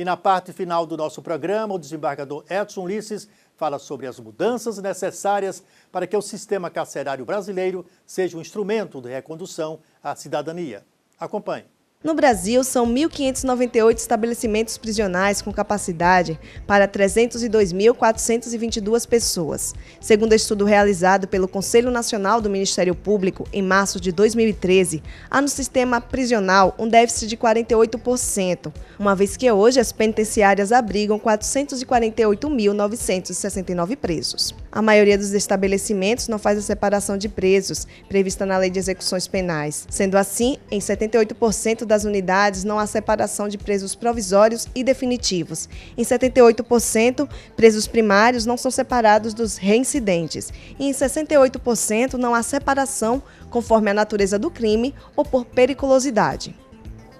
na parte final do nosso programa, o desembargador Edson Ulisses fala sobre as mudanças necessárias para que o sistema carcerário brasileiro seja um instrumento de recondução à cidadania. Acompanhe. No Brasil, são 1.598 estabelecimentos prisionais com capacidade para 302.422 pessoas. Segundo estudo realizado pelo Conselho Nacional do Ministério Público, em março de 2013, há no sistema prisional um déficit de 48%, uma vez que hoje as penitenciárias abrigam 448.969 presos. A maioria dos estabelecimentos não faz a separação de presos, prevista na Lei de Execuções Penais. Sendo assim, em 78% das unidades não há separação de presos provisórios e definitivos. Em 78%, presos primários não são separados dos reincidentes. E em 68% não há separação conforme a natureza do crime ou por periculosidade.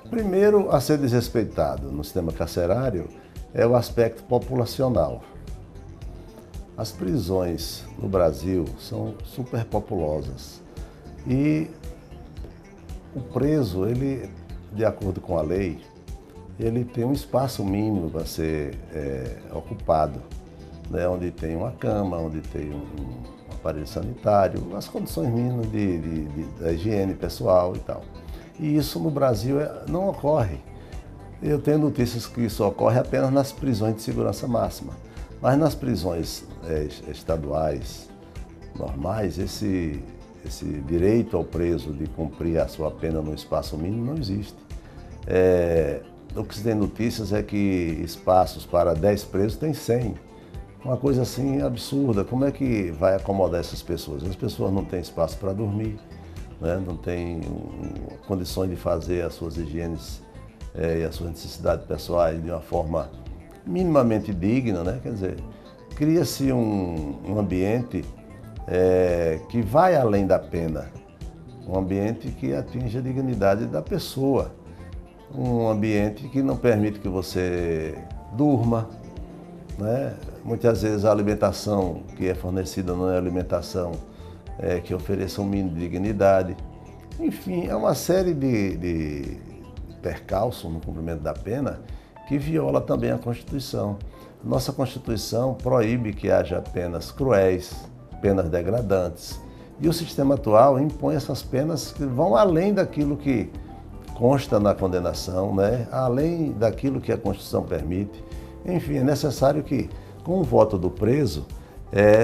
Primeiro a ser desrespeitado no sistema carcerário é o aspecto populacional. As prisões no Brasil são superpopulosas e o preso, ele, de acordo com a lei, ele tem um espaço mínimo para ser ocupado, né? Onde tem uma cama, onde tem um aparelho sanitário, as condições mínimas da higiene pessoal e tal. E isso no Brasil não ocorre. Eu tenho notícias que isso ocorre apenas nas prisões de segurança máxima. Mas nas prisões estaduais normais, esse direito ao preso de cumprir a sua pena no espaço mínimo não existe. O que se tem notícias é que espaços para 10 presos tem 100. Uma coisa assim absurda. Como é que vai acomodar essas pessoas? As pessoas não têm espaço para dormir, né? Não têm condições de fazer as suas higienes e as suas necessidades pessoais de uma forma minimamente digna, né? Quer dizer, cria-se um ambiente que vai além da pena, um ambiente que atinge a dignidade da pessoa, um ambiente que não permite que você durma, né? Muitas vezes a alimentação que é fornecida não é alimentação que ofereça um mínimo de dignidade. Enfim, é uma série de percalços no cumprimento da pena que viola também a Constituição. Nossa Constituição proíbe que haja penas cruéis, penas degradantes. E o sistema atual impõe essas penas que vão além daquilo que consta na condenação, né? Além daquilo que a Constituição permite. Enfim, é necessário que, com o voto do preso,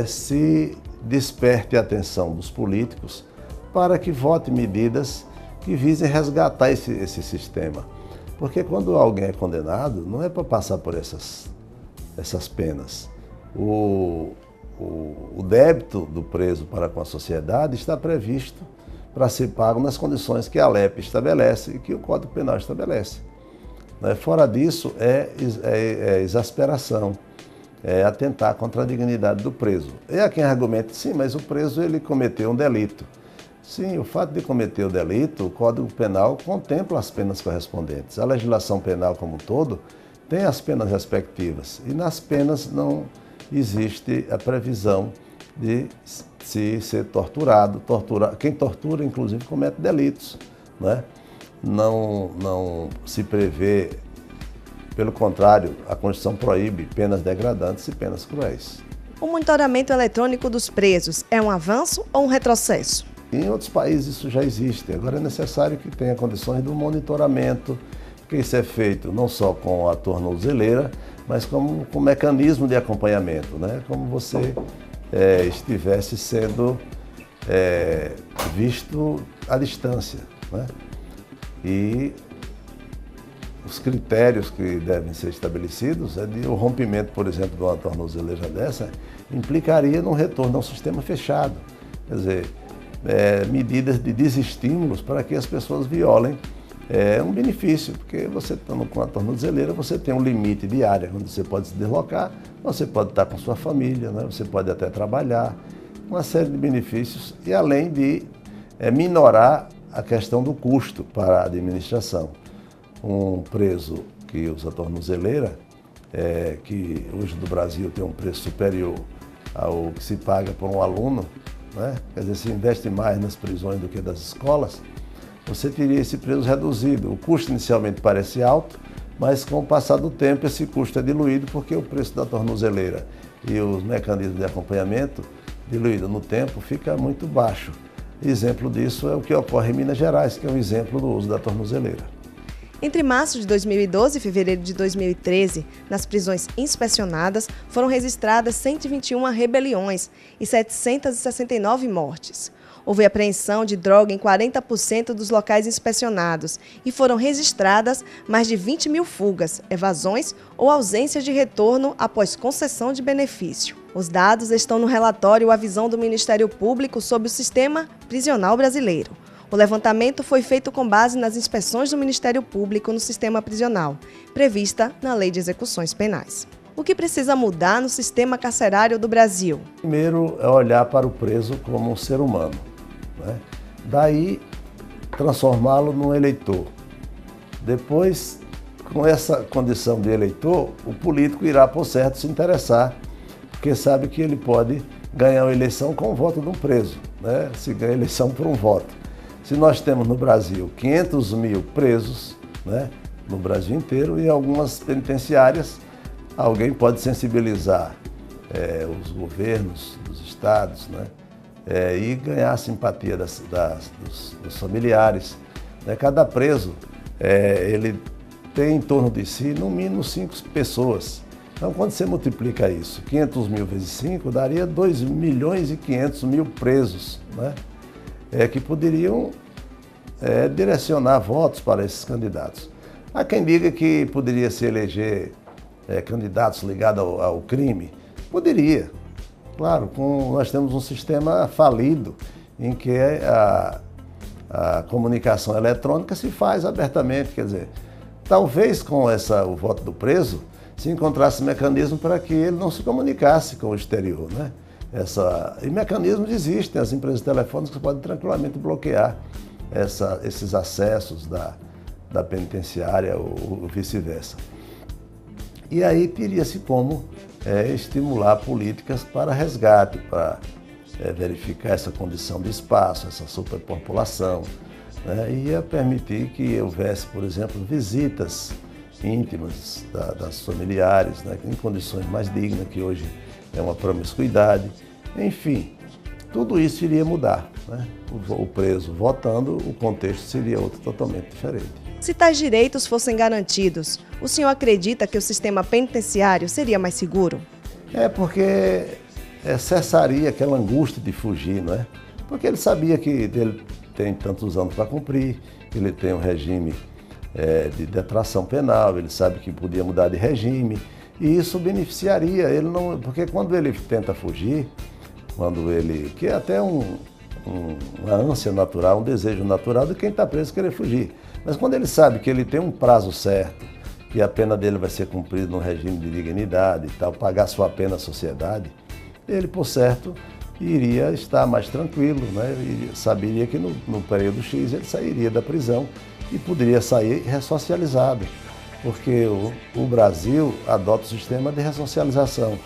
se desperte a atenção dos políticos para que votem medidas que visem resgatar esse sistema. Porque quando alguém é condenado, não é para passar por essas penas. O débito do preso para com a sociedade está previsto para ser pago nas condições que a LEP estabelece e que o Código Penal estabelece. Fora disso, é exasperação, é atentar contra a dignidade do preso. E há quem argumente, sim, mas o preso ele cometeu um delito. Sim, o fato de cometer o delito, o Código Penal contempla as penas correspondentes. A legislação penal como um todo tem as penas respectivas e nas penas não existe a previsão de se ser torturado. Quem tortura, inclusive, comete delitos, né? Não se prevê, pelo contrário, a Constituição proíbe penas degradantes e penas cruéis. O monitoramento eletrônico dos presos é um avanço ou um retrocesso? Em outros países isso já existe. Agora é necessário que tenha condições do monitoramento, que isso é feito não só com a tornozeleira, mas com mecanismo de acompanhamento, né? Como você estivesse sendo visto à distância, né? E os critérios que devem ser estabelecidos o rompimento, por exemplo, de uma tornozeleira dessa, implicaria num retorno a um sistema fechado. Quer dizer, medidas de desestímulos para que as pessoas violem um benefício, porque você estando com a tornozeleira, você tem um limite de área onde você pode se deslocar, você pode estar com sua família, né? Você pode até trabalhar, uma série de benefícios e além de minorar a questão do custo para a administração. Um preso que usa tornozeleira, que hoje no Brasil tem um preço superior ao que se paga por um aluno, né? Quer dizer, se investe mais nas prisões do que das escolas, você teria esse preço reduzido. O custo inicialmente parece alto, mas com o passar do tempo esse custo é diluído porque o preço da tornozeleira e os mecanismos de acompanhamento diluído no tempo fica muito baixo. Exemplo disso é o que ocorre em Minas Gerais, que é um exemplo do uso da tornozeleira. Entre março de 2012 e fevereiro de 2013, nas prisões inspecionadas, foram registradas 121 rebeliões e 769 mortes. Houve apreensão de droga em 40% dos locais inspecionados e foram registradas mais de 20 mil fugas, evasões ou ausências de retorno após concessão de benefício. Os dados estão no relatório A Visão do Ministério Público sobre o Sistema Prisional Brasileiro. O levantamento foi feito com base nas inspeções do Ministério Público no sistema prisional, prevista na Lei de Execuções Penais. O que precisa mudar no sistema carcerário do Brasil? Primeiro é olhar para o preso como um ser humano, né? Daí transformá-lo num eleitor. Depois, com essa condição de eleitor, o político irá, por certo, se interessar, porque sabe que ele pode ganhar uma eleição com o voto de um preso, né? Se ganha a eleição por um voto. Se nós temos no Brasil 500 mil presos, né, no Brasil inteiro, e algumas penitenciárias, alguém pode sensibilizar os governos dos estados, né, e ganhar a simpatia dos familiares. Né? Cada preso, ele tem em torno de si, no mínimo, 5 pessoas. Então, quando você multiplica isso, 500 mil vezes 5, daria 2 milhões e 500 mil presos, né? Que poderiam direcionar votos para esses candidatos. Há quem diga que poderia se eleger candidatos ligados ao crime. Poderia. Claro, nós temos um sistema falido em que a comunicação eletrônica se faz abertamente. Quer dizer, talvez com o voto do preso se encontrasse mecanismo para que ele não se comunicasse com o exterior, né? E mecanismos existem, as empresas telefônicas podem tranquilamente bloquear esses acessos da penitenciária ou vice-versa. E aí teria-se como estimular políticas para resgate, para verificar essa condição de espaço, essa superpopulação, né? E ia permitir que houvesse, por exemplo, visitas íntimas das familiares, né? Em condições mais dignas, que hoje é uma promiscuidade. Enfim, tudo isso iria mudar, né? O preso votando, o contexto seria outro totalmente diferente. Se tais direitos fossem garantidos, o senhor acredita que o sistema penitenciário seria mais seguro? Porque cessaria aquela angústia de fugir, não é? Porque ele sabia que ele tem tantos anos para cumprir, ele tem um regime de detração penal, ele sabe que podia mudar de regime, e isso beneficiaria ele, não, porque quando ele tenta fugir, que é até uma ânsia natural, um desejo natural de quem está preso querer fugir. Mas quando ele sabe que ele tem um prazo certo, que a pena dele vai ser cumprida num regime de dignidade e tal, pagar sua pena à sociedade, ele, por certo, iria estar mais tranquilo, né? E saberia que no período X ele sairia da prisão e poderia sair ressocializado, porque o Brasil adota o sistema de ressocialização.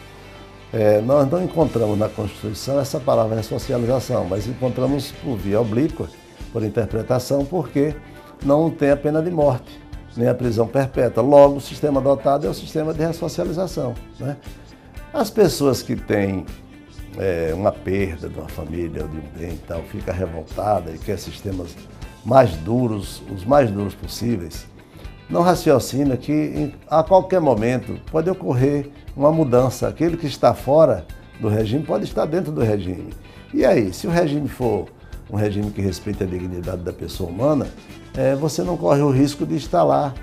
Nós não encontramos na Constituição essa palavra ressocialização, mas encontramos por via oblíqua, por interpretação, porque não tem a pena de morte, nem a prisão perpétua. Logo, o sistema adotado é o sistema de ressocialização, né? As pessoas que têm uma perda de uma família ou de um bem e tal, fica revoltada e quer sistemas mais duros, os mais duros possíveis, não raciocina que a qualquer momento pode ocorrer uma mudança. Aquele que está fora do regime pode estar dentro do regime. E aí, se o regime for um regime que respeita a dignidade da pessoa humana, você não corre o risco de estar lá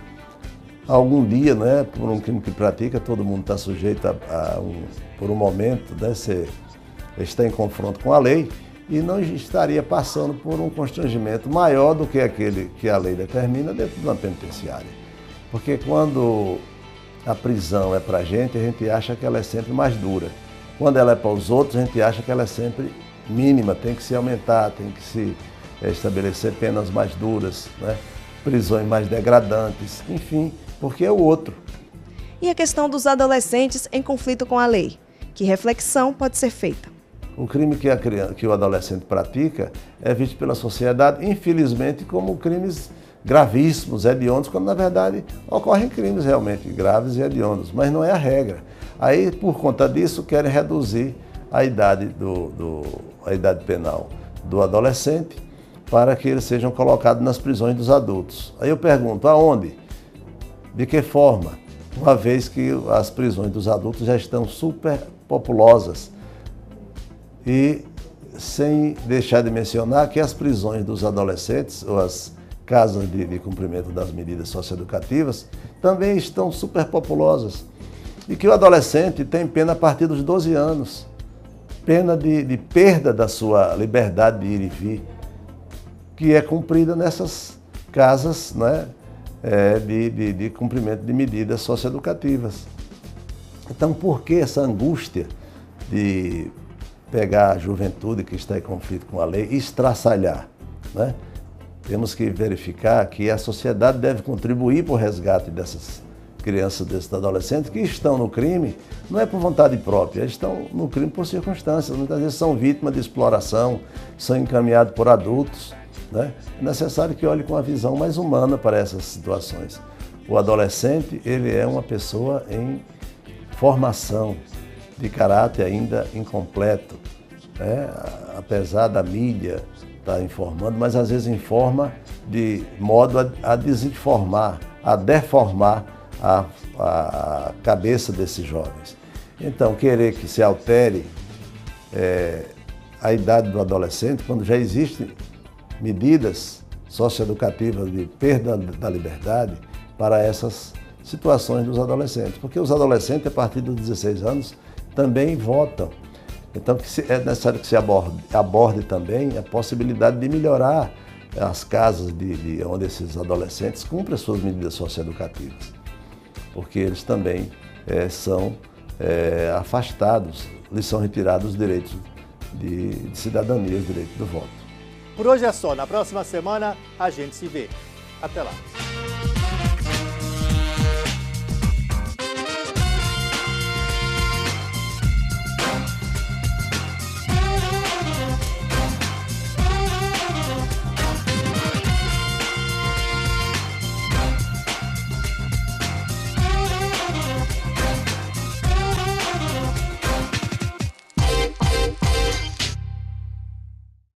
algum dia, né, por um crime que pratica, todo mundo está sujeito por um momento, né, está em confronto com a lei e não estaria passando por um constrangimento maior do que aquele que a lei determina dentro de uma penitenciária. Porque quando a prisão é para a gente acha que ela é sempre mais dura. Quando ela é para os outros, a gente acha que ela é sempre mínima, tem que se aumentar, tem que se estabelecer penas mais duras, né? Prisões mais degradantes, enfim, porque é o outro. E a questão dos adolescentes em conflito com a lei? Que reflexão pode ser feita? O crime que o adolescente pratica é visto pela sociedade, infelizmente, como crimes gravíssimos, hediondos, quando na verdade ocorrem crimes realmente graves e hediondos, mas não é a regra. Aí, por conta disso, querem reduzir a idade, a idade penal do adolescente para que eles sejam colocados nas prisões dos adultos. Aí eu pergunto, aonde? De que forma? Uma vez que as prisões dos adultos já estão superpopulosas. E sem deixar de mencionar que as prisões dos adolescentes, ou as casas de cumprimento das medidas socioeducativas, também estão superpopulosas. E que o adolescente tem pena a partir dos 12 anos. Pena de perda da sua liberdade de ir e vir, que é cumprida nessas casas, né, de cumprimento de medidas socioeducativas. Então, por que essa angústia de pegar a juventude que está em conflito com a lei e estraçalhar, né? Temos que verificar que a sociedade deve contribuir para o resgate dessas crianças, desses adolescentes que estão no crime, não é por vontade própria, eles estão no crime por circunstâncias, muitas vezes são vítimas de exploração, são encaminhados por adultos, né? É necessário que olhe com uma visão mais humana para essas situações. O adolescente, ele é uma pessoa em formação, de caráter ainda incompleto, né? Apesar da mídia estar informando, mas às vezes informa de modo a desinformar, a deformar a cabeça desses jovens. Então, querer que se altere a idade do adolescente, quando já existem medidas socioeducativas de perda da liberdade para essas situações dos adolescentes. Porque os adolescentes, a partir dos 16 anos, também votam. Então, é necessário que se aborde também a possibilidade de melhorar as casas onde esses adolescentes cumprem as suas medidas socioeducativas. Porque eles também são afastados, lhes são retirados os direitos de cidadania, os direitos do voto. Por hoje é só. Na próxima semana a gente se vê. Até lá.